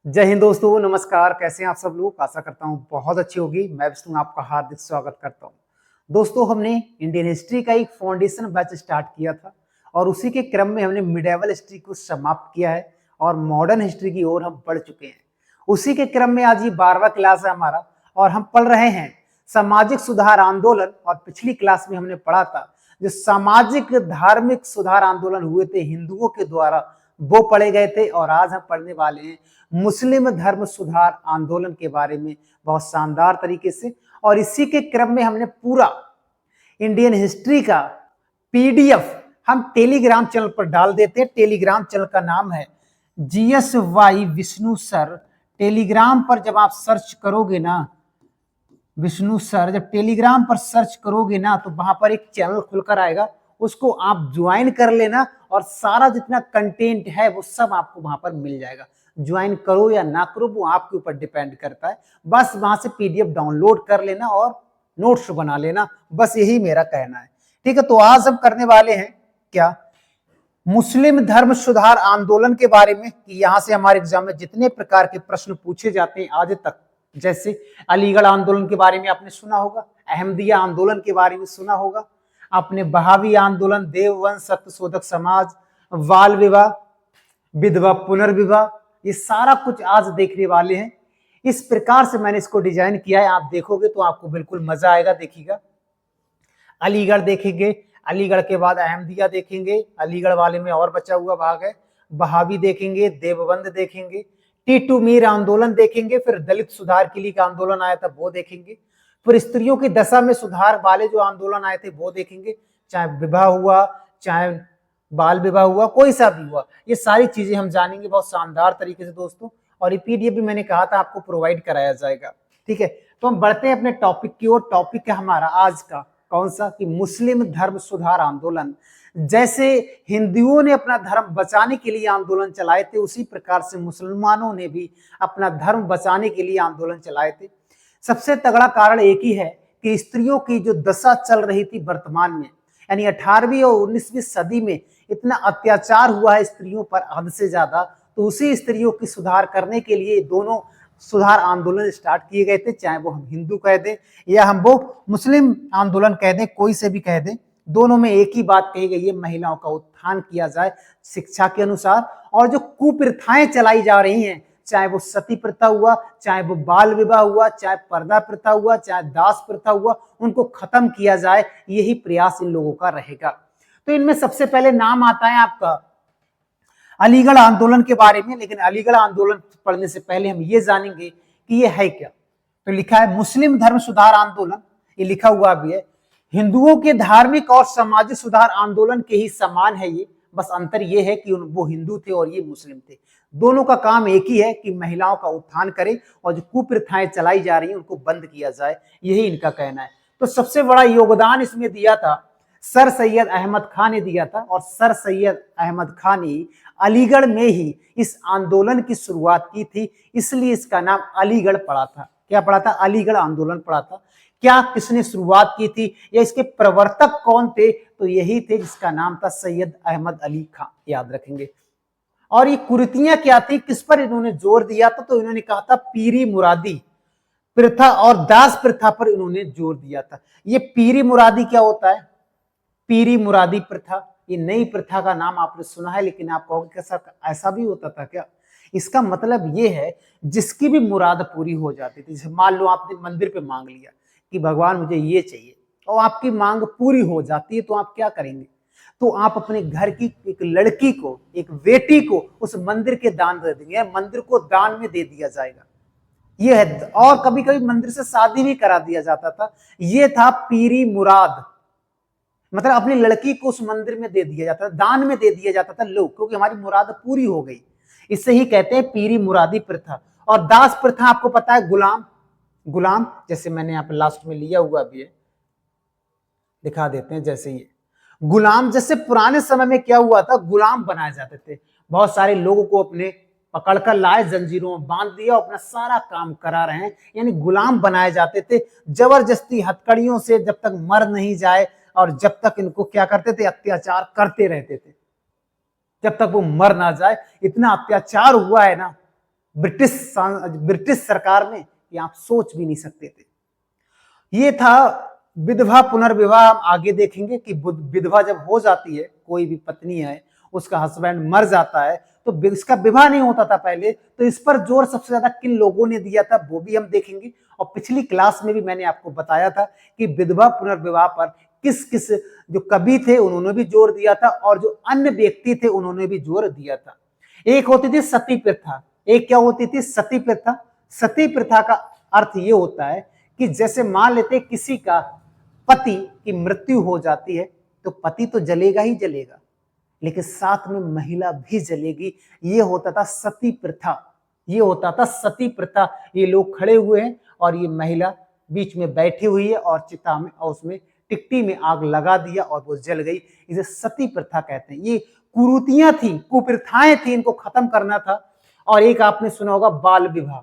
जय हिंद दोस्तों, नमस्कार। कैसे हैं आप सब लोग? आशा करता हूँ बहुत अच्छी होगी। मैं विष्णु आपका हार्दिक स्वागत करता हूँ। दोस्तों, हमने इंडियन हिस्ट्री का एक फाउंडेशन बैच स्टार्ट किया था और उसी के क्रम में हमने मिडेवल हिस्ट्री को समाप्त किया है और मॉडर्न हिस्ट्री की ओर हम बढ़ चुके हैं। उसी के क्रम में आज ये 12वां क्लास है हमारा और हम पढ़ रहे हैं सामाजिक सुधार आंदोलन। और पिछली क्लास में हमने पढ़ा था जो सामाजिक धार्मिक सुधार आंदोलन हुए थे हिंदुओं के द्वारा, वो पढ़े गए थे। और आज हम पढ़ने वाले हैं मुस्लिम धर्म सुधार आंदोलन के बारे में बहुत शानदार तरीके से। और इसी के क्रम में हमने पूरा इंडियन हिस्ट्री का पीडीएफ हम टेलीग्राम चैनल पर डाल देते हैं। टेलीग्राम चैनल का नाम है GSY विष्णु सर। टेलीग्राम पर जब आप सर्च करोगे ना विष्णु सर, जब टेलीग्राम पर सर्च करोगे ना तो वहां पर एक चैनल खुलकर आएगा, उसको आप ज्वाइन कर लेना और सारा जितना कंटेंट है वो सब आपको वहां पर मिल जाएगा। ज्वाइन करो या ना करो वो आपके ऊपर डिपेंड करता है। बस वहां से पीडीएफ डाउनलोड कर लेना और नोट्स बना लेना, बस यही मेरा कहना है। ठीक है, तो आज हम करने वाले हैं क्या, मुस्लिम धर्म सुधार आंदोलन के बारे में। कि यहां से हमारे एग्जाम में जितने प्रकार के प्रश्न पूछे जाते हैं आज तक, जैसे अलीगढ़ आंदोलन के बारे में आपने सुना होगा, अहमदिया आंदोलन के बारे में सुना होगा आपने, बहावी आंदोलन, देववंश सत्यशोधक समाज, बाल विवाह, विधवा पुनर्विवाह, ये सारा कुछ आज देखने वाले हैं। इस प्रकार से मैंने इसको डिजाइन किया है, आप देखोगे तो आपको बिल्कुल मजा आएगा। देखिएगा, अलीगढ़ देखेंगे, अलीगढ़ के बाद अहमदिया देखेंगे, अलीगढ़ वाले में और बचा हुआ भाग है, बहावी देखेंगे, देवबंद देखेंगे, टीटू मीर आंदोलन देखेंगे, फिर दलित सुधार के लिए आंदोलन आया था वो देखेंगे, फिर स्त्रियों की दशा में सुधार वाले जो आंदोलन आए थे वो देखेंगे, चाहे विवाह हुआ, चाहे बाल विवाह हुआ, कोई सा भी हुआ, ये सारी चीजें हम जानेंगे बहुत शानदार तरीके से दोस्तों। और ये पीडीएफ भी मैंने कहा था आपको प्रोवाइड कराया जाएगा। ठीक है, तो हम बढ़ते हैं अपने टॉपिक की ओर। टॉपिक है हमारा आज का कौन सा, कि मुस्लिम धर्म सुधार आंदोलन। जैसे हिंदुओं ने अपना धर्म बचाने के लिए आंदोलन चलाए थे, उसी प्रकार से मुसलमानों ने भी अपना धर्म बचाने के लिए आंदोलन चलाए थे। सबसे तगड़ा कारण एक ही है कि स्त्रियों की जो दशा चल रही थी वर्तमान में, यानी 18वीं और 19वीं सदी में इतना अत्याचार हुआ है स्त्रियों पर हद से ज्यादा, तो उसी स्त्रियों की सुधार करने के लिए दोनों सुधार आंदोलन स्टार्ट किए गए थे। चाहे वो हम हिंदू कह दें या हम वो मुस्लिम आंदोलन कह दें, कोई से भी कह दें, दोनों में एक ही बात कही गई है, महिलाओं का उत्थान किया जाए शिक्षा के अनुसार। और जो कुप्रथाएं चलाई जा रही हैं, चाहे वो सती प्रथा हुआ, चाहे वो बाल विवाह हुआ, चाहे पर्दा प्रथा हुआ, चाहे दास प्रथा हुआ, उनको खत्म किया जाए, यही प्रयास इन लोगों का रहेगा। तो इनमें सबसे पहले नाम आता है आपका अलीगढ़ आंदोलन के बारे में। लेकिन अलीगढ़ आंदोलन पढ़ने से पहले हम ये जानेंगे कि ये है क्या। तो लिखा है मुस्लिम धर्म सुधार आंदोलन, ये लिखा हुआ भी है, हिंदुओं के धार्मिक और सामाजिक सुधार आंदोलन के ही समान है ये। बस अंतर ये है कि वो हिंदू थे और ये मुस्लिम थे। दोनों का काम एक ही है कि महिलाओं का उत्थान करें और जो कुप्रथाएं चलाई जा रही हैं उनको बंद किया जाए, यही इनका कहना है। तो सबसे बड़ा योगदान इसमें दिया था सर सैयद अहमद खान ने दिया था। और सर सैयद अहमद खान ने अलीगढ़ में ही इस आंदोलन की शुरुआत की थी, इसलिए इसका नाम अलीगढ़ पड़ा था। क्या पड़ा था? अलीगढ़ आंदोलन पड़ा था। क्या किसने शुरुआत की थी या इसके प्रवर्तक कौन थे? तो यही थे जिसका नाम था सैयद अहमद अली खान, याद रखेंगे। और ये कुरीतियां क्या थी, किस पर इन्होंने जोर दिया था? तो इन्होंने कहा था पीरी मुरादी प्रथा और दास प्रथा पर इन्होंने जोर दिया था। ये पीरी मुरादी क्या होता है? पीरी मुरादी प्रथा, ये नई प्रथा का नाम आपने सुना है, लेकिन आप कहोगे कैसा, ऐसा भी होता था क्या? इसका मतलब ये है जिसकी भी मुराद पूरी हो जाती थी। जैसे मान लो आपने मंदिर पे मांग लिया कि भगवान मुझे ये चाहिए, और आपकी मांग पूरी हो जाती है, तो आप क्या करेंगे? तो आप अपने घर की एक लड़की को, एक बेटी को उस मंदिर के दान दे देंगे, मंदिर को दान में दे दिया जाएगा, ये है। और कभी कभी मंदिर से शादी भी करा दिया जाता था। ये था पीरी मुराद, मतलब अपनी लड़की को उस मंदिर में दे दिया जाता था, दान में दे दिया जाता था लोग, क्योंकि हमारी मुराद पूरी हो गई। इससे ही कहते हैं पीरी मुरादी प्रथा। और दास प्रथा आपको पता है, गुलाम, गुलाम जैसे मैंने यहाँ पे लास्ट में लिया हुआ भी है, दिखा देते हैं। जैसे ये गुलाम, जैसे पुराने समय में क्या हुआ था, गुलाम बनाए जाते थे। बहुत सारे लोगों को अपने पकड़कर लाए, जंजीरों में बांध दिया, अपना सारा काम करा रहे हैं, यानी गुलाम बनाए जाते थे जबरदस्ती हथकड़ियों से, जब तक मर नहीं जाए और जब तक इनको क्या करते थे, अत्याचार करते रहते थे, जब तक वो मर ना जाए। इतना अत्याचार हुआ है ना, ब्रिटिश सरकार में, ये आप सोच भी नहीं सकते थे। ये था विधवा पुनर्विवाह। हम आगे देखेंगे कि विधवा जब हो जाती है, कोई भी पत्नी है, उसका हस्बैंड मर जाता है, तो इसका विवाह नहीं होता था पहले, तो इस पर जोर सबसे ज्यादा किन लोगों ने दिया था वो भी हम देखेंगे। और पिछली क्लास में भी मैंने आपको बताया था कि विधवा पुनर्विवाह पर किस किस जो कवि थे उन्होंने भी जोर दिया था, और जो अन्य व्यक्ति थे उन्होंने भी जोर दिया था। एक होती थी सती प्रथा। एक क्या होती थी? सती प्रथा। सती प्रथा का अर्थ ये होता है कि जैसे मान लेते किसी का पति की मृत्यु हो जाती है, तो पति तो जलेगा ही जलेगा, लेकिन साथ में महिला भी जलेगी। ये होता था सती प्रथा। ये होता था सती प्रथा। ये लोग खड़े हुए हैं और ये महिला बीच में बैठी हुई है और चिता में, और उसमें टिकटी में आग लगा दिया और वो जल गई। इसे सती प्रथा कहते हैं। ये कुरीतियां थी, कुप्रथाएं थी, इनको खत्म करना था। और एक आपने सुना होगा बाल विवाह।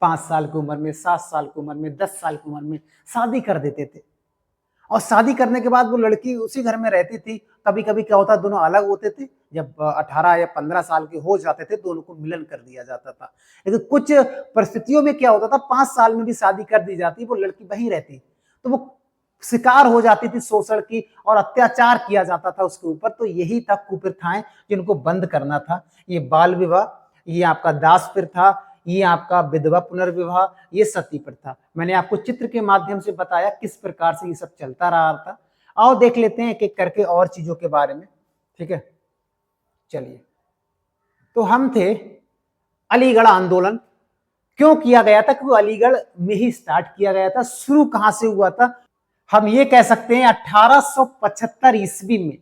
5 साल की उम्र में, 7 साल की उम्र में, 10 साल की उम्र में शादी कर देते थे, और शादी करने के बाद वो लड़की उसी घर में रहती थी। कभी कभी क्या होता, दोनों अलग होते थे। जब 18 या 15 साल के हो जाते थे तो उनको मिलन कर दिया जाता था। लेकिन कुछ परिस्थितियों में क्या होता था, 5 साल में भी शादी कर दी जाती, वो लड़की वहीं रहती, तो वो शिकार हो जाती थी शोषण की, और अत्याचार किया जाता था उसके ऊपर। तो यही था कुप्रथाएं, जिनको बंद करना था। ये बाल विवाह, ये आपका दास प्रथा, ये आपका विधवा पुनर्विवाह, ये सती प्रथा। मैंने आपको चित्र के माध्यम से बताया किस प्रकार से ये सब चलता रहा था। आओ देख लेते हैं एक एक करके और चीजों के बारे में, ठीक है। चलिए, तो हम थे अलीगढ़ आंदोलन। क्यों किया गया था? क्योंकि अलीगढ़ में ही स्टार्ट किया गया था। शुरू कहां से हुआ था? हम ये कह सकते हैं 1875 ईस्वी में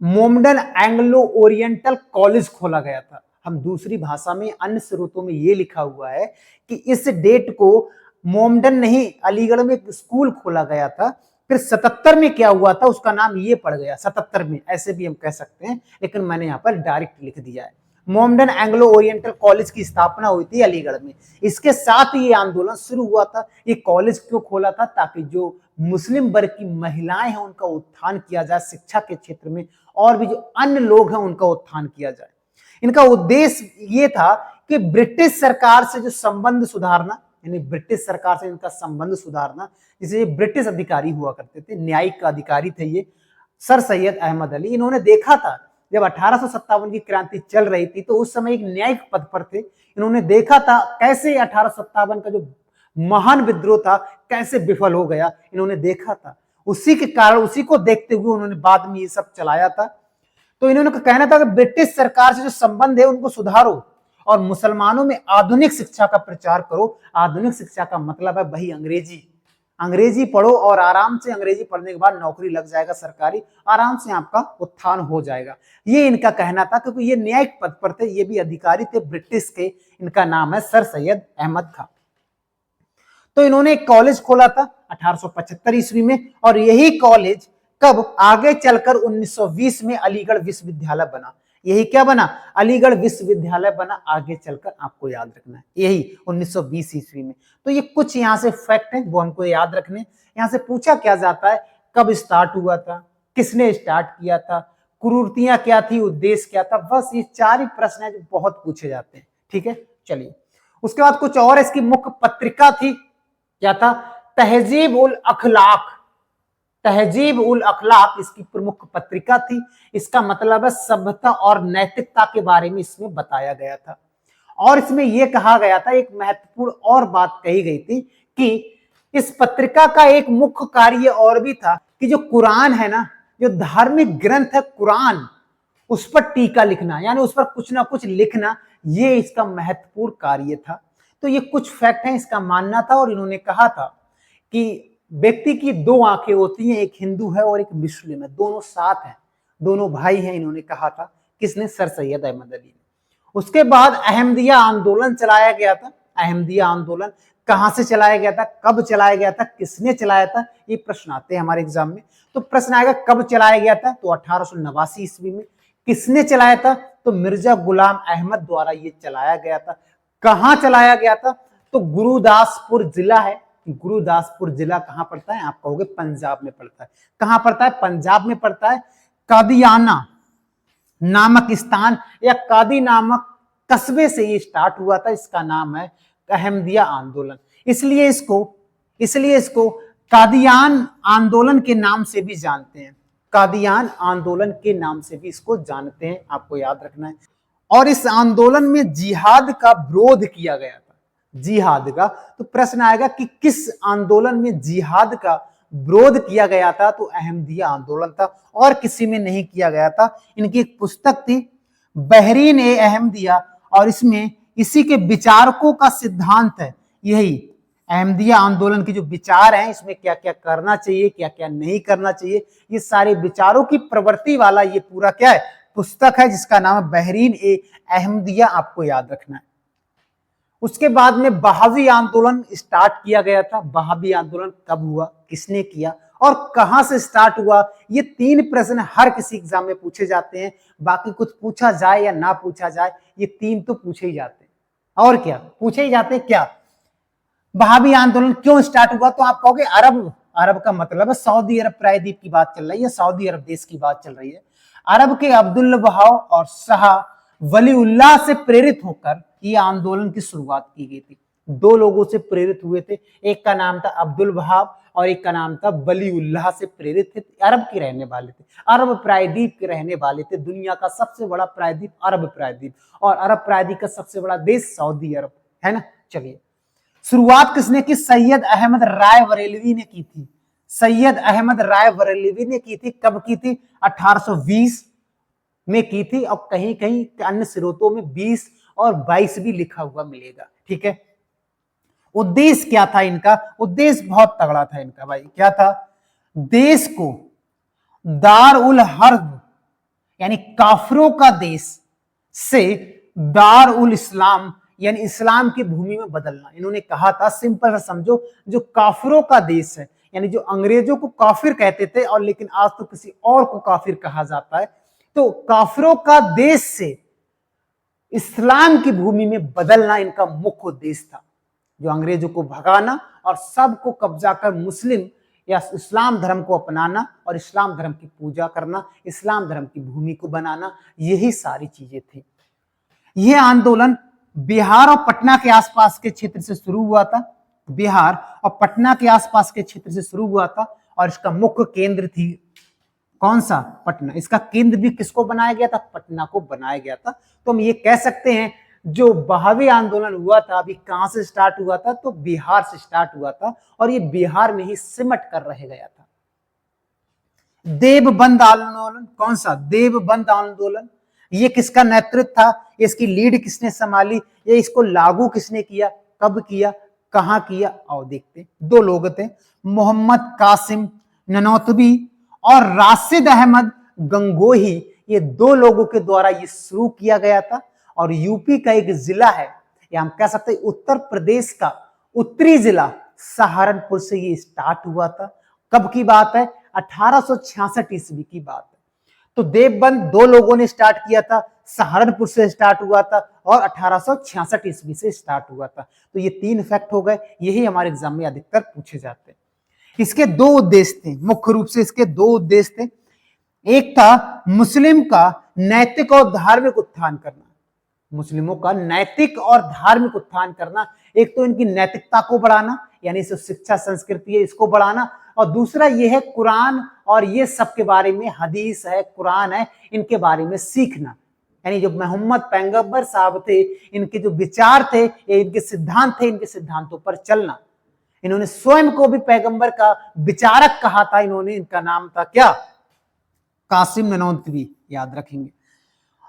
मोमडन एंग्लो ओरिएंटल कॉलेज खोला गया था। हम दूसरी भाषा में, अन्य स्रोतों में ये लिखा हुआ है कि इस डेट को मोमडन नहीं, अलीगढ़ में एक स्कूल खोला गया था। फिर 77 में क्या हुआ था, उसका नाम ये पड़ गया 77 में, ऐसे भी हम कह सकते हैं, लेकिन मैंने यहाँ पर डायरेक्ट लिख दिया है। मोमडन एंग्लो ओरिएंटल कॉलेज की स्थापना हुई थी अलीगढ़ में। इसके साथ ही ये आंदोलन शुरू हुआ था। ये कॉलेज क्यों खोला था? ताकि जो मुस्लिम वर्ग की महिलाएं हैं उनका उत्थान किया जाए शिक्षा के क्षेत्र में, और भी जो अन्य लोग हैं उनका उत्थान किया जाए। इनका उद्देश्य ये था कि ब्रिटिश सरकार से जो संबंध सुधारना, यानी ब्रिटिश सरकार से इनका संबंध सुधारना। जैसे ये ब्रिटिश अधिकारी हुआ करते थे, न्यायिक अधिकारी थे ये, सर सैयद अहमद अली। इन्होंने देखा था जब 1857 की क्रांति चल रही थी, तो उस समय एक न्यायिक पद पर थे। इन्होंने देखा था कैसे 1857 का जो महान विद्रोह था कैसे विफल हो गया, इन्होंने देखा था। उसी के कारण, उसी को देखते हुए उन्होंने बाद में ये सब चलाया था। तो इन्होंने कहना था कि ब्रिटिश सरकार से जो संबंध है उनको सुधारो, और मुसलमानों में आधुनिक शिक्षा का प्रचार करो। आधुनिक शिक्षा का मतलब है वही अंग्रेजी। अंग्रेजी पढ़ो, और आराम से अंग्रेजी पढ़ने के बाद नौकरी लग जाएगा सरकारी, आराम से आपका उत्थान हो जाएगा। ये इनका कहना था, क्योंकि ये न्यायिक पद पर थे, ये भी अधिकारी थे ब्रिटिश के। इनका नाम है सर सैयद अहमद खां। तो इन्होंने एक कॉलेज खोला था 1875 ईस्वी में, और यही कॉलेज कब आगे चलकर 1920 में अलीगढ़ विश्वविद्यालय बना। यही क्या बना? अलीगढ़ विश्वविद्यालय बना। आगे चलकर आपको याद रखना है, यही 1920 ईस्वी में। तो ये कुछ यहाँ से फैक्ट है वो हमको याद रखने। यहाँ से पूछा क्या जाता है, कब स्टार्ट हुआ था, किसने स्टार्ट किया था, कुरीतियां क्या थी, उद्देश्य क्या था, बस ये 4 ही प्रश्न है जो बहुत पूछे जाते हैं, ठीक है। चलिए, उसके बाद कुछ और इसकी मुख्य पत्रिका थी। क्या था? तहजीब उल अखलाक। तहजीब उल अखलाक इसकी प्रमुख पत्रिका थी। इसका मतलब है सभ्यता और नैतिकता के बारे में इसमें बताया गया था। और इसमें यह कहा गया था, एक महत्वपूर्ण और बात कही गई थी कि इस पत्रिका का एक मुख्य कार्य और भी था कि जो कुरान है ना, जो धार्मिक ग्रंथ है कुरान, उस पर टीका लिखना, यानी उस पर कुछ ना कुछ लिखना, ये इसका महत्वपूर्ण कार्य था। तो ये कुछ फैक्ट है इसका मानना था। और इन्होंने कहा था कि व्यक्ति की 2 आंखें होती हैं, एक हिंदू है और एक मुस्लिम है, दोनों साथ हैं, दोनों भाई हैं, इन्होंने कहा था। किसने? सर सैयद अहमद अली ने। उसके बाद अहमदिया आंदोलन चलाया गया था। अहमदिया आंदोलन कहां से चलाया गया था, कब चलाया गया था, किसने चलाया था, ये प्रश्न आते हैं हमारे एग्जाम में। तो प्रश्न आएगा कब चलाया गया था, तो 1889 ईस्वी में। किसने चलाया था? तो मिर्जा गुलाम अहमद द्वारा ये चलाया गया था। कहां चलाया गया था? तो गुरुदासपुर जिला है। गुरुदासपुर जिला कहां पड़ता है? आप कहोगे पंजाब में पड़ता है। कहां पड़ता है? पंजाब में पड़ता है। कादियाना नामक स्थान या कादी नामक कस्बे से ये स्टार्ट हुआ था। इसका नाम है अहमदिया आंदोलन। इसलिए इसको कादियान आंदोलन के नाम से भी जानते हैं। कादियान आंदोलन के नाम से भी इसको जानते हैं, आपको याद रखना है। और इस आंदोलन में जिहाद का विरोध किया गया था। जिहाद का तो प्रश्न आएगा कि किस आंदोलन में जिहाद का विरोध किया गया था, तो अहमदिया आंदोलन था, और किसी में नहीं किया गया था। इनकी एक पुस्तक थी बहरीन ए अहमदिया, और इसमें इसी के विचारकों का सिद्धांत है यही अहमदिया आंदोलन के जो विचार हैं, इसमें क्या क्या करना चाहिए, क्या क्या नहीं करना चाहिए, ये सारे विचारों की प्रवृत्ति वाला ये पूरा क्या है, पुस्तक है, जिसका नाम है बहरीन ए अहमदिया, आपको याद रखना है। उसके बाद में बहावी आंदोलन स्टार्ट किया गया था। बहावी आंदोलन कब हुआ, किसने किया और कहां से स्टार्ट हुआ, ये 3 प्रश्न हर किसी एग्जाम में पूछे जाते हैं। बाकी कुछ पूछा जाए या ना पूछा जाए, ये 3 तो पूछे ही जाते हैं। और क्या पूछे ही जाते हैं, क्या बहावी आंदोलन क्यों स्टार्ट हुआ, तो आप कहोगे अरब का मतलब है सऊदी अरब प्रायद्वीप की बात चल रही है, सऊदी अरब देश की बात चल रही है। अरब के अब्दुल वहाब और शाह वलीउल्लाह से प्रेरित होकर ये आंदोलन की शुरुआत की गई थी। 2 लोगों से प्रेरित हुए थे, एक का नाम था अब्दुल वहाब और एक का नाम था वलीउल्लाह से प्रेरित थे। अरब के रहने वाले थे, अरब प्रायद्वीप के रहने वाले थे। दुनिया का सबसे बड़ा प्रायद्वीप अरब प्रायद्वीप, और अरब प्रायद्वीप का सबसे बड़ा देश सऊदी अरब है ना। चलिए, शुरुआत किसने की, सैयद अहमद राय बरेलवी ने की थी। सैयद अहमद राय बरेलवी ने की थी। कब की थी, 1820 में की थी, और कहीं कहीं अन्य स्रोतों में 20 और 22 भी लिखा हुआ मिलेगा। ठीक है, उद्देश्य क्या था इनका, उद्देश्य बहुत तगड़ा था इनका भाई। क्या था, देश को दार उल हर्ब यानी काफिरों का देश से दार उल इस्लाम यानी इस्लाम की भूमि में बदलना। इन्होंने कहा था, सिंपल सा समझो, जो काफिरों का देश है, यानी जो अंग्रेजों को काफिर कहते थे, और लेकिन आज तो किसी और को काफिर कहा जाता है, तो काफिरों का देश से इस्लाम की भूमि में बदलना इनका मुख्य उद्देश्य था। जो अंग्रेजों को भगाना और सबको कब्जा कर मुस्लिम या इस्लाम धर्म को अपनाना और इस्लाम धर्म की पूजा करना, इस्लाम धर्म की भूमि को बनाना, यही सारी चीजें थी। यह आंदोलन बिहार और पटना के आसपास के क्षेत्र से शुरू हुआ था। बिहार और पटना के आसपास के क्षेत्र से शुरू हुआ था, और इसका मुख्य केंद्र थी कौन सा, पटना। इसका केंद्र भी किसको बनाया गया था, पटना को बनाया गया था। तो हम ये कह सकते हैं, जो बहावी आंदोलन हुआ था अभी कहां से स्टार्ट हुआ था, तो बिहार से स्टार्ट हुआ था, और ये बिहार में ही सिमट कर रह गया था। देवबंद आंदोलन, कौन सा, देवबंद आंदोलन, ये किसका नेतृत्व था, इसकी लीड किसने संभाली, ये इसको लागू किसने किया, कब किया, कहां किया, आओ देखते। 2 लोग थे, मोहम्मद कासिम ननौतवी और राशिद अहमद गंगोही। ये 2 लोगों के द्वारा ये शुरू किया गया था। और यूपी का एक जिला है, या हम कह सकते हैं उत्तर प्रदेश का उत्तरी जिला सहारनपुर से ये स्टार्ट हुआ था। कब की बात है, 1866 ईस्वी की बात है। तो देवबंद 2 लोगों ने स्टार्ट किया था, सहारनपुर से स्टार्ट हुआ था, और 1866 ईस्वी से स्टार्ट हुआ था। तो ये 3 फैक्ट हो गए, यही हमारे एग्जाम में अधिकतर पूछे जाते हैं। इसके 2 उद्देश्य थे, मुख्य रूप से इसके 2 उद्देश्य थे। एक था मुस्लिम का नैतिक और धार्मिक उत्थान करना, मुस्लिमों का नैतिक और धार्मिक उत्थान करना। एक तो इनकी नैतिकता को बढ़ाना, यानी जो शिक्षा संस्कृति है इसको बढ़ाना, और दूसरा ये है कुरान और ये सब के बारे में, हदीस है, कुरान है, इनके बारे में सीखना। यानी जो मोहम्मद पैगंबर साहब थे, इनके जो विचार थे, ये इनके सिद्धांत थे, इनके सिद्धांतों पर चलना। इन्होंने स्वयं को भी पैगंबर का विचारक कहा था। इन्होंने, इनका नाम था क्या, कासिम ननौतवी, याद रखेंगे।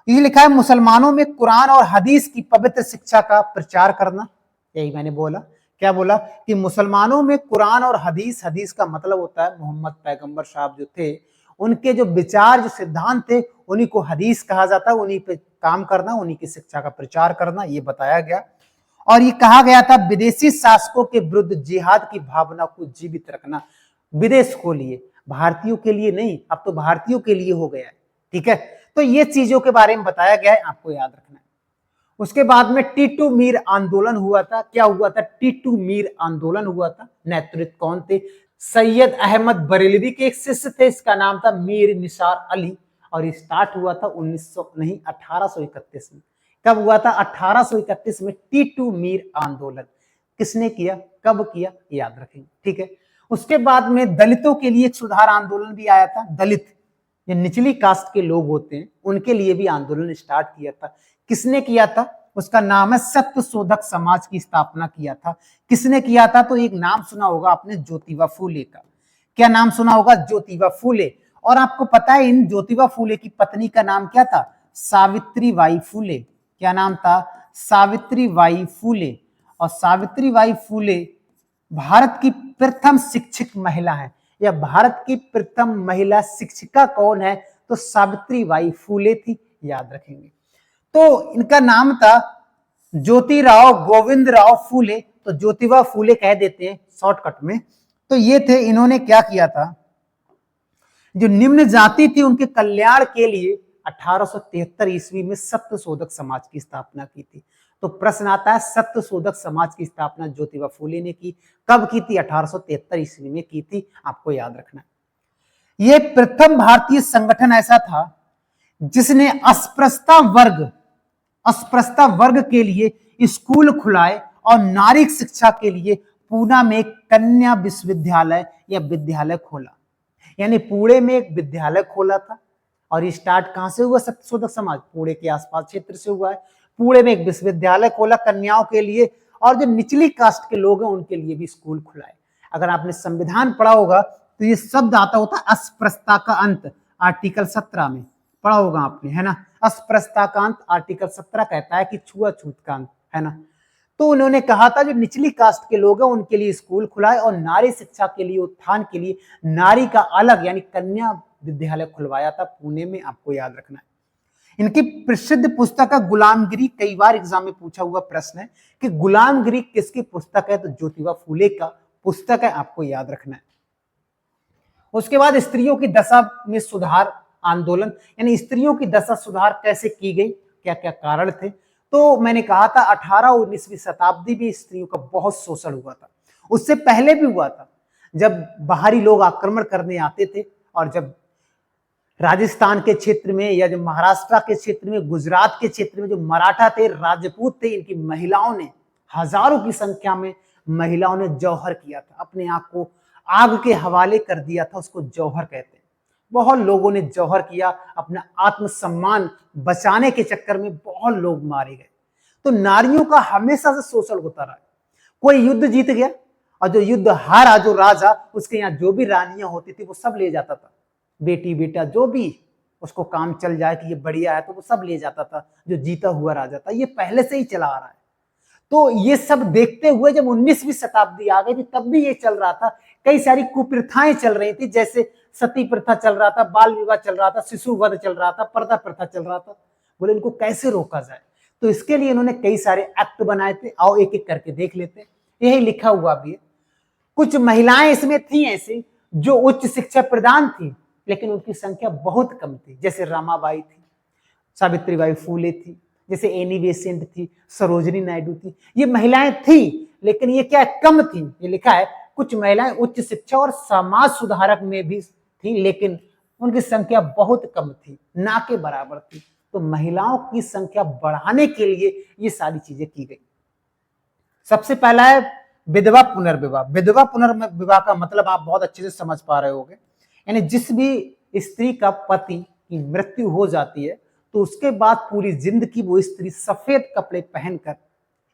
ये लिखा है, मुसलमानों में कुरान और हदीस की पवित्र शिक्षा का प्रचार करना। यही मैंने बोला, क्या बोला कि मुसलमानों में कुरान और हदीस, हदीस का मतलब होता है मोहम्मद पैगंबर साहब जो थे, उनके जो विचार, जो सिद्धांत थे, उन्हीं को हदीस कहा जाता है। उन्हीं पे काम करना, उन्हीं की शिक्षा का प्रचार करना, ये बताया गया। और ये कहा गया था, विदेशी शासकों के विरुद्ध जिहाद की भावना को जीवित रखना। विदेश को लिए, भारतीयों के लिए नहीं, अब तो भारतीयों के लिए हो गया है। ठीक है, तो ये चीजों के बारे में बताया गया है, आपको याद रखना है। उसके बाद में टीटू मीर आंदोलन हुआ था। क्या हुआ था, टीटू मीर आंदोलन हुआ था। नेतृत्व कौन थे, सैयद अहमद बरेलवी के एक शिष्य थे, इसका नाम था मीर निसार अली, और ये स्टार्ट हुआ था 1831 में। कब हुआ था? 1831 में टीटू मीर आंदोलन। किसने किया, कब किया, याद रखेंगे, ठीक है। उसके बाद में दलितों के लिए एक सुधार आंदोलन भी आया था। दलित जो निचली कास्ट के लोग होते हैं उनके लिए भी आंदोलन स्टार्ट किया था। किसने किया था? उसका नाम है सत्यशोधक समाज की स्थापना किया था। किसने किया था? तो एक नाम सुना होगा आपने, ज्योतिबा फूले का। क्या नाम सुना होगा? ज्योतिबा फूले। और आपको पता है इन ज्योतिबा फूले की पत्नी का नाम क्या था? सावित्रीबाई फूले। क्या नाम था? सावित्रीबाई फूले। और सावित्रीबाई फूले भारत की प्रथम शिक्षित महिला है, या भारत की प्रथम महिला शिक्षिका कौन है? तो सावित्रीबाई फूले थी, याद रखेंगे। तो इनका नाम था ज्योतिराव गोविंदराव फूले, तो ज्योतिबा फूले कह देते हैं शॉर्टकट में। तो ये थे, इन्होंने क्या किया था, जो निम्न जाति थी उनके कल्याण के लिए 1873 ईस्वी में सत्यशोधक समाज की स्थापना की थी। तो प्रश्न आता है, सत्यशोधक समाज की स्थापना ज्योतिबा फूले ने की, कब की थी? 1873 ईस्वी में की थी, आपको याद रखना है। यह प्रथम भारतीय संगठन ऐसा था जिसने अस्पृश्यता वर्ग के लिए स्कूल खुलाए और नारी शिक्षा के लिए पूना में कन्या विश्वविद्यालय या विद्यालय खोला। यानी पुणे में एक विद्यालय खोला था। और ये स्टार्ट कहां से हुआ? सत्यशोधक समाज पुणे के आसपास क्षेत्र से हुआ है। पुणे में एक विश्वविद्यालय खोला कन्याओं के लिए, और जो निचली कास्ट के लोग हैं उनके लिए भी स्कूल खुलाए। अगर आपने संविधान पढ़ा होगा तो ये शब्द आता होता है अस्पृश्यता का अंत, आर्टिकल 17 में पढ़ा होगा आपने, है ना। अस्पृश्यता का अंत आर्टिकल 17 कहता है कि छुआछूत का अंत, है ना। तो उन्होंने कहा था जो निचली कास्ट के लोग हैं उनके लिए स्कूल खुलाए, और नारी शिक्षा के लिए, उत्थान के लिए नारी का अलग यानी कन्या विद्यालय खुलवाया था पुणे में, आपको याद रखना है। इनकी प्रसिद्ध पुस्तक है गुलामगिरी। कई बार एग्जाम में पूछा हुआ प्रश्न है कि गुलामगिरी किसकी पुस्तक है? तो ज्योतिबा फूले का पुस्तक है, आपको याद रखना है। उसके बाद स्त्रियों की दशा में सुधार आंदोलन, यानी स्त्रियों की दशा सुधार कैसे की गई, क्या क्या कारण थे? तो मैंने कहा था 18 और 19वीं शताब्दी में स्त्रियों का बहुत शोषण हुआ था। उससे पहले भी हुआ था, जब बाहरी लोग आक्रमण करने आते थे, और जब राजस्थान के क्षेत्र में या जो महाराष्ट्र के क्षेत्र में, गुजरात के क्षेत्र में जो मराठा थे, राजपूत थे, इनकी महिलाओं ने, हजारों की संख्या में महिलाओं ने जौहर किया था, अपने आप को आग के हवाले कर दिया था, उसको जौहर कहते हैं। बहुत लोगों ने जौहर किया, अपना आत्मसम्मान बचाने के चक्कर में बहुत लोग मारे गए। तो नारियों का हमेशा से शोषण होता रहा। कोई युद्ध जीत गया और जो युद्ध हारा, जो राजा, उसके यहाँ जो भी रानियां होती थी वो सब ले जाता था। बेटी बेटा जो भी उसको काम चल जाए कि ये बढ़िया है तो वो सब ले जाता था, जो जीता हुआ राजा था। ये पहले से ही चला आ रहा है। तो ये सब देखते हुए जब 19वीं शताब्दी आ गई थी तब भी ये चल रहा था। कई सारी कुप्रथाएं चल रही थी, जैसे सती प्रथा चल रहा था, बाल विवाह चल रहा था, शिशु वध चल रहा था, पर्दा प्रथा चल रहा था। बोले इनको कैसे रोका जाए, तो इसके लिए इन्होंने कई सारे एक्ट बनाए थे। आओ एक एक करके देख लेते हैं, यही लिखा हुआ भी है। कुछ महिलाएं इसमें थी ऐसी जो उच्च शिक्षा प्रदान थी, लेकिन उनकी संख्या बहुत कम थी, जैसे रमाबाई थी, सावित्रीबाई फूले थी, जैसे एनी बेसेंट थी, सरोजनी नायडू थी। ये महिलाएं थी, लेकिन ये क्या कम थी। ये लिखा है कुछ महिलाएं उच्च शिक्षा और समाज सुधारक में भी थी, लेकिन उनकी संख्या बहुत कम थी, ना के बराबर थी। तो महिलाओं की संख्या बढ़ाने के लिए ये सारी चीजें की गई। सबसे पहला है विधवा पुनर्विवाह। विधवा पुनर्विवाह का मतलब आप बहुत अच्छे से समझ पा रहे होंगे, यानी जिस भी स्त्री का पति की मृत्यु हो जाती है तो उसके बाद पूरी जिंदगी वो स्त्री सफेद कपड़े पहनकर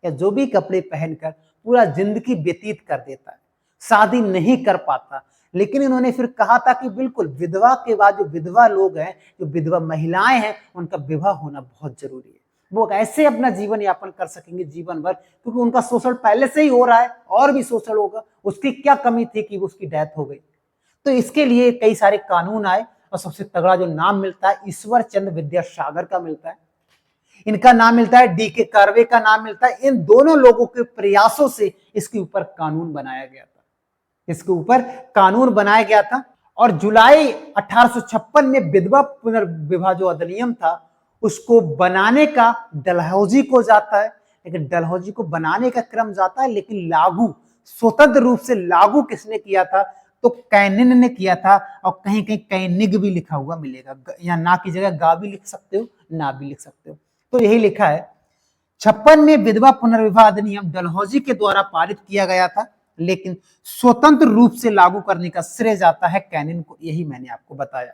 या जो भी कपड़े पहनकर पूरा जिंदगी व्यतीत कर देता है, शादी नहीं कर पाता। लेकिन इन्होंने फिर कहा था कि बिल्कुल विधवा के बाद जो विधवा लोग हैं, जो विधवा महिलाएं हैं, उनका विवाह होना बहुत जरूरी है। वो ऐसे अपना जीवन यापन कर सकेंगे जीवन भर, क्योंकि उनका शोषण पहले से ही हो रहा है और भी शोषण होगा। उसकी क्या कमी थी कि उसकी डेथ हो गई। तो इसके लिए कई सारे कानून आए, और सबसे तगड़ा जो नाम मिलता है ईश्वर चंद्र विद्यासागर का मिलता है, इनका नाम मिलता है, डी.के. कर्वे का नाम मिलता है। इन दोनों लोगों के प्रयासों से इसके ऊपर कानून बनाया गया था, इसके ऊपर कानून बनाया गया था। और जुलाई 1856 में विधवा पुनर्विवाह जो अधिनियम था उसको बनाने का डलहौजी को जाता है, लेकिन डलहौजी को बनाने का क्रम जाता है, लेकिन लागू स्वतंत्र रूप से लागू किसने किया था? तो कैनिन ने किया था। और कहीं कहीं कैनिग भी लिखा हुआ मिलेगा, या ना की जगह गा भी लिख सकते हो, ना भी लिख सकते हो। तो यही लिखा है 56 में विधवा पुनर्विवाह अधिनियम डलहौजी के द्वारा पारित किया गया था, लेकिन स्वतंत्र रूप से लागू करने का श्रेय जाता है कैनिन को। यही मैंने आपको बताया।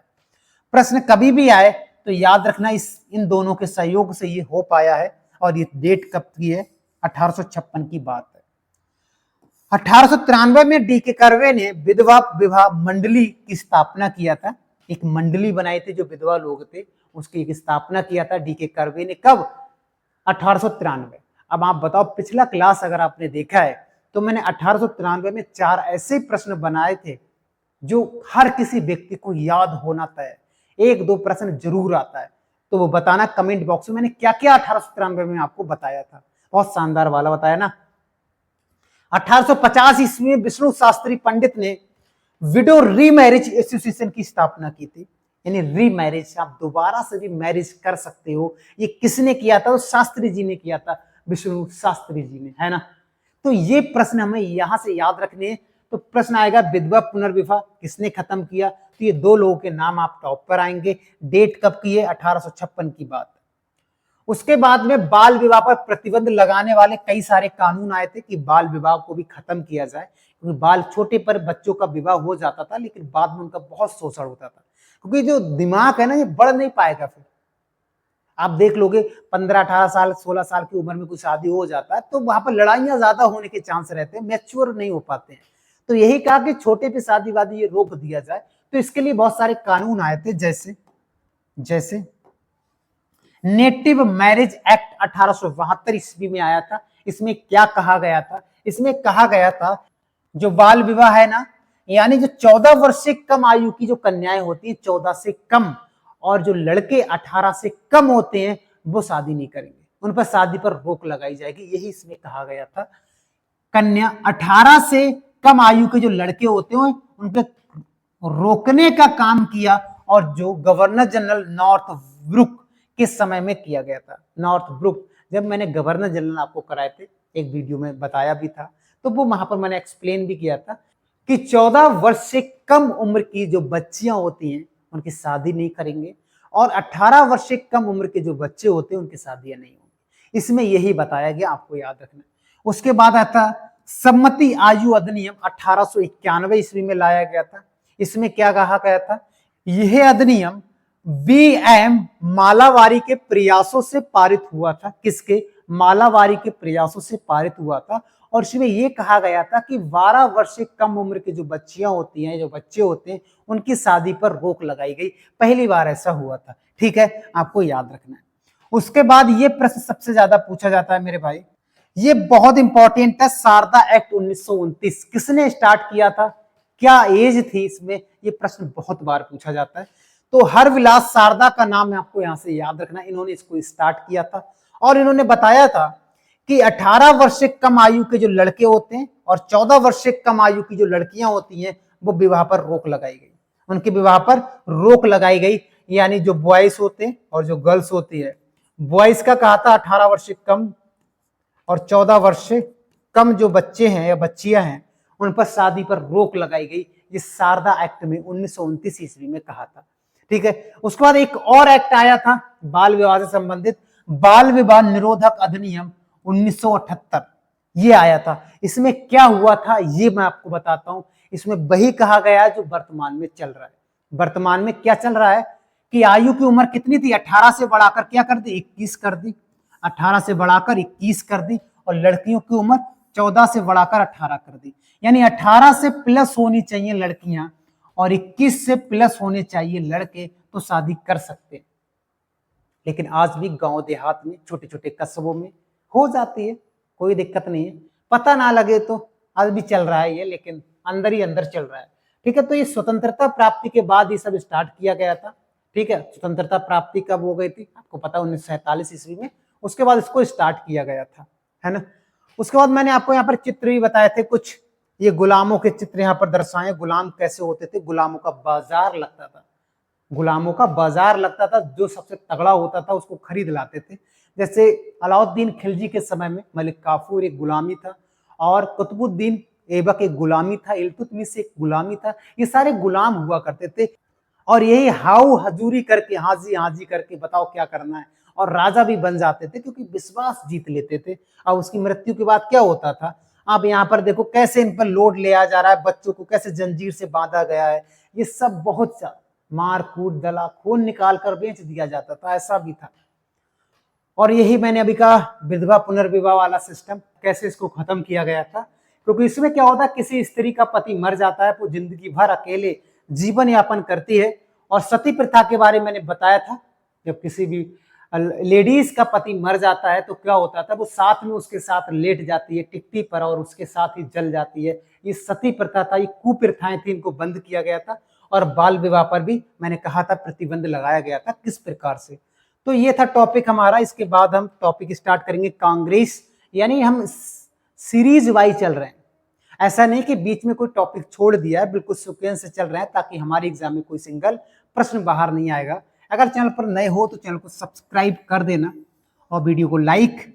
प्रश्न कभी भी आए तो याद रखना इन दोनों के सहयोग से ये हो पाया है। और ये डेट कब की है? 1856 की बात है। 1893 में डी.के. कर्वे ने विधवा विवाह मंडली की स्थापना किया था। एक मंडली बनाई थी जो विधवा लोग थे, उसकी एक स्थापना किया था डी.के. कर्वे ने। कब? 1893। अब आप बताओ, पिछला क्लास अगर आपने देखा है तो मैंने 1893 में 4 ऐसे प्रश्न बनाए थे जो हर किसी व्यक्ति को याद होना तय। 1-2 प्रश्न जरूर आता है, तो वो बताना कमेंट बॉक्स में मैंने क्या क्या 1893 में आपको बताया था। बहुत शानदार वाला बताया ना। 1850 ईस्वी में विष्णु शास्त्री पंडित ने विडो रीमैरिज एसोसिएशन की स्थापना की थी। यानी रीमैरिज, आप दोबारा से भी मैरिज कर सकते हो। ये किसने किया था? तो शास्त्री जी ने किया था, विष्णु शास्त्री जी ने, है ना। तो ये प्रश्न हमें यहां से याद रखने हैं। तो प्रश्न आएगा विधवा पुनर्विवाह किसने खत्म किया? तो ये 2 लोगों के नाम आप टॉप पर आएंगे। डेट कब की है? 1856 की बात। उसके बाद में बाल विवाह पर प्रतिबंध लगाने वाले कई सारे कानून आए थे कि बाल विवाह को भी खत्म किया जाए, क्योंकि बाल छोटे पर बच्चों का विवाह हो जाता था, लेकिन बाद में उनका बहुत शोषण होता था, क्योंकि जो दिमाग है ना, ये बढ़ नहीं पाएगा। फिर आप देख लोगे 15-18 साल 16 साल की उम्र में कोई शादी हो जाता है तो वहां पर लड़ाइयां ज्यादा होने के चांस रहते हैं, मैच्योर नहीं हो पाते हैं। तो यही कहा कि छोटे पे शादी वादी ये रोक दिया जाए। तो इसके लिए बहुत सारे कानून आए थे, जैसे नेटिव मैरिज एक्ट 1872 ईस्वी में आया था। इसमें क्या कहा गया था? इसमें कहा गया था जो बाल विवाह है ना, यानी जो 14 वर्ष से कम आयु की जो कन्याएं होती हैं, 14 से कम, और जो लड़के 18 से कम होते हैं, वो शादी नहीं करेंगे, उन पर शादी पर रोक लगाई जाएगी। यही इसमें कहा गया था। कन्या 18 से कम आयु के जो लड़के होते हैं उन पर रोकने का काम किया, और जो गवर्नर जनरल नॉर्थ ब्रुक के समय में किया गया था। नॉर्थ ब्रुक, जब मैंने गवर्नर जनरल आपको कराए थे, एक वीडियो में बताया भी था, तो वो वहां पर मैंने एक्सप्लेन भी किया था कि 14 वर्ष से कम उम्र की जो बच्चियां होती हैं उनकी शादी नहीं करेंगे, और 18 वर्ष से कम उम्र के जो बच्चे होते हैं उनकी शादियां नहीं होंगी। इसमें यही बताया गया, आपको याद रखना। उसके बाद आता सम्मति आयु अधिनियम 1891 ईस्वी में लाया गया था। इसमें क्या कहा गया था? यह अधिनियम बी.एम. मालावारी के प्रयासों से पारित हुआ था। किसके? मालावारी के प्रयासों से पारित हुआ था। और इसमें यह कहा गया था कि 12 वर्ष से कम उम्र की जो बच्चियां होती हैं, जो बच्चे होते हैं, उनकी शादी पर रोक लगाई गई। पहली बार ऐसा हुआ था। ठीक है, आपको याद रखना है। उसके बाद ये प्रश्न सबसे ज्यादा पूछा जाता है मेरे भाई, ये बहुत इंपॉर्टेंट है। शारदा एक्ट 1929 किसने स्टार्ट किया था? क्या एज थी इसमें? ये प्रश्न बहुत बार पूछा जाता है। तो हरविलास शारदा का नाम है, आपको यहां से याद रखना। इन्होंने इसको स्टार्ट किया था, और इन्होंने बताया था कि 18 वर्ष से कम आयु के जो लड़के होते हैं और 14 वर्ष से कम आयु की जो लड़कियां होती हैं, वो विवाह पर रोक लगाई गई, उनके विवाह पर रोक लगाई गई। यानी जो बॉयज होते हैं और जो गर्ल्स होती है, बॉयज का कहा था 18 वर्ष से कम, और 14 वर्ष से कम जो बच्चे हैं या बच्चियां हैं, उन पर शादी पर रोक लगाई गई। ये शारदा एक्ट में 1929 ईस्वी में कहा था। ठीक है, उसके बाद एक और एक्ट आया था बाल विवाह से संबंधित, बाल विवाह निरोधक अधिनियम 1978, ये आया था। इसमें क्या हुआ था ये मैं आपको बताता हूं। इसमें वही कहा गया है जो वर्तमान में चल रहा है। वर्तमान में क्या चल रहा है कि आयु की उम्र कितनी थी? 18 से बढ़ाकर क्या कर दी? 21 कर दी। 18 से बढ़ाकर 21 कर दी, और लड़कियों की उम्र 14 से बढ़ाकर 18 कर दी। यानी 18 से प्लस होनी चाहिए लड़कियां और 21 से प्लस होने चाहिए लड़के, तो शादी कर सकते। लेकिन आज भी गांव देहात में, छोटे छोटे कस्बों में हो जाती है, कोई दिक्कत नहीं है। पता ना लगे तो आज भी चल रहा है ये, लेकिन अंदर ही अंदर चल रहा है। ठीक है, तो ये स्वतंत्रता प्राप्ति के बाद ये सब स्टार्ट किया गया था। ठीक है, स्वतंत्रता प्राप्ति कब हो गई थी आपको पता? 1947 ईस्वी में। उसके बाद इसको स्टार्ट किया गया था, है ना। उसके बाद मैंने आपको यहाँ पर चित्र भी बताए थे कुछ, ये गुलामों के चित्र यहाँ पर दर्शाए। गुलाम कैसे होते थे? गुलामों का बाजार लगता था, गुलामों का बाजार लगता था। जो सबसे तगड़ा होता था उसको खरीद लाते थे। जैसे अलाउद्दीन खिलजी के समय में मलिक काफूर एक गुलामी था, और कुतुबुद्दीन ऐबक एक गुलामी था, इल्तुतमिश एक गुलामी था। ये सारे गुलाम हुआ करते थे, और यही हाउ हजूरी करके, हाजी हाजी करके बताओ क्या करना है, और राजा भी बन जाते थे क्योंकि विश्वास जीत लेते थे। और उसकी मृत्यु के बाद क्या होता था, आप यहाँ पर देखो कैसे इन पर लोड लिया जा रहा है, बच्चों को कैसे जंजीर से बांधा गया है, ये सब बहुत मार कूट दला खून निकाल कर बेच दिया जाता था, ऐसा भी था। और यही मैंने अभी कहा विधवा पुनर्विवाह वाला सिस्टम कैसे इसको खत्म किया गया था, क्योंकि इसमें क्या होता है, किसी स्त्री का पति मर जाता है वो जिंदगी भर अकेले जीवन यापन करती है। और सती प्रथा के बारे में मैंने बताया था, जब किसी भी लेडीज का पति मर जाता है तो क्या होता था, वो साथ में उसके साथ लेट जाती है टिकटी पर और उसके साथ ही जल जाती है। ये सती प्रथा था, ये कुप्रथाएं थी, इनको बंद किया गया था। और बाल विवाह पर भी मैंने कहा था प्रतिबंध लगाया गया था किस प्रकार से। तो ये था टॉपिक हमारा। इसके बाद हम टॉपिक स्टार्ट करेंगे कांग्रेस, यानी हम सीरीज वाइज चल रहे हैं, ऐसा नहीं कि बीच में कोई टॉपिक छोड़ दिया है, बिल्कुल सीक्वेंस से चल रहे हैं ताकि हमारे एग्जाम में कोई सिंगल प्रश्न बाहर नहीं आएगा। अगर चैनल पर नए हो तो चैनल को सब्सक्राइब कर देना और वीडियो को लाइक।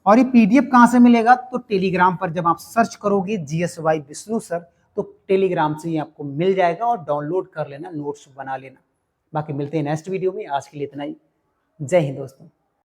और ये पीडीएफ कहाँ से मिलेगा, तो टेलीग्राम पर जब आप सर्च करोगे GSY विष्णु सर तो टेलीग्राम से ही आपको मिल जाएगा और डाउनलोड कर लेना, नोट्स बना लेना। बाकी मिलते हैं नेक्स्ट वीडियो में, आज के लिए इतना ही। जय हिंद दोस्तों।